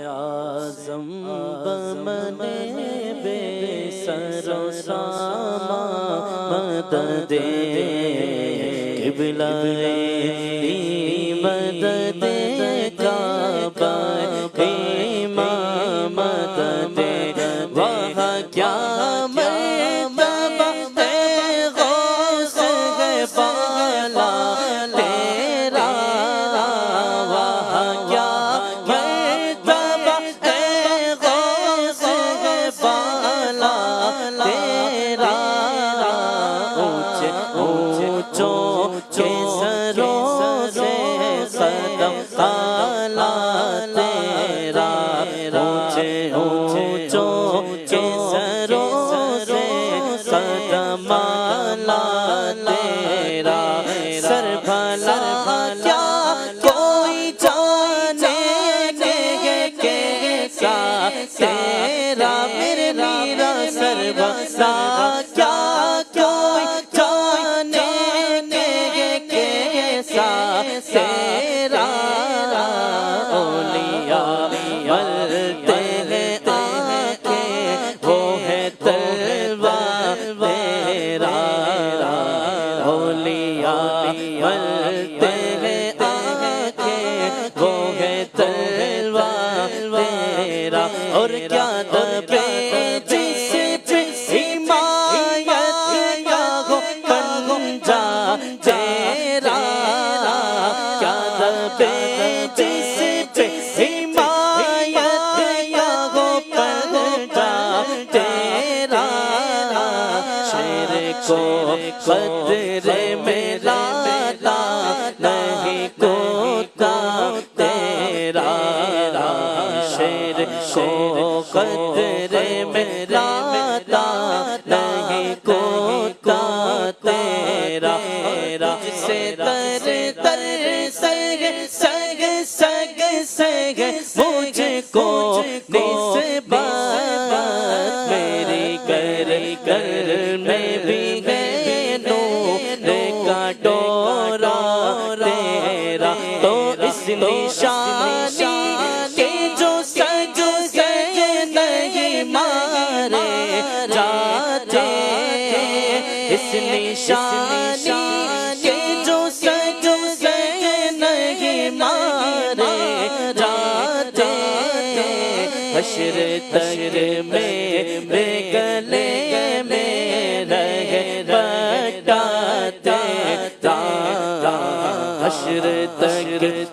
आज़म बमने बेसरो सामा मददे किबलाए मददे काबा इमाम मददे वहाँ क्या मर्तबा है गौस है बाला तेरा वहाँ क्या मर्तबा है गौस है बाला तेरा ऊंचे ऊंचों के सरों से कदम काला तेरा ऊंचे ऊंचों के सरों से कदम काला तेरा सर भला क्या कोई जाने कैसा तेरा मेरे मीरा सर भला क्या कोई जाने कैसा तेरा ओलिया मलते हैं आंखें वो है तलवा तेरा ओलिया मलते हैं आंखें वो है तलवा तेरा और क्या दबे जिस पे हिमायत का हो पंजा तेरा क्या दबे जिस पे हिमायत का हो पंजा तेरा शेर को खतरे में लाता नहीं कोता तेरा शेर को खतरे में लाता नहीं कोता तेरा जिसे तर तर सग सग सग सग मुझको निस्बत मेरी कर कर में भी है नूर का डोरा तेरा तो इस निशानी के जो सज गए नहीं मारे जाते इस निशानी के जो सज गए नहीं मारे जाते हश्र तक में गले में रहे बटाते हश्र तक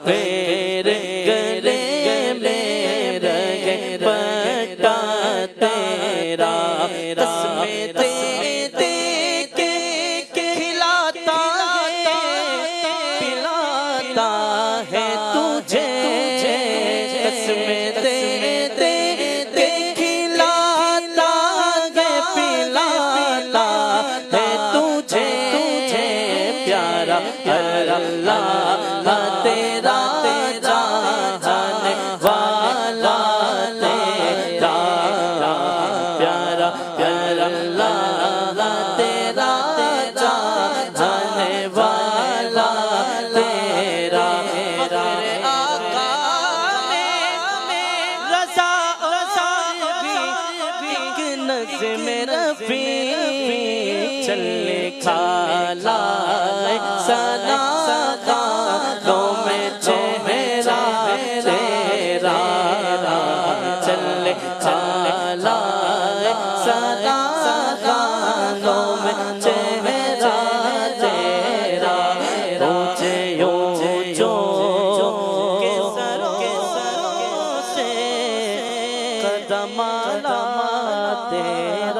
मेरे गले में रहे बटाते कसमें दे के खिलाता है पिलाता है तुझे कसमें दे खिलाता है पिलाता है तुझे प्यारा अल्लाह तेरा जाने वाला तेरा प्यारा प्यारा अल्लाह तेरा जाने वाला तेरा आका में रज़ा भी नज़्म रफ़ी चले खाला सना दो में चेहरा तेरा चले खाला सना दो में चेहरा तेरा ऊंचे ऊंचों के सरों से कदम तेरा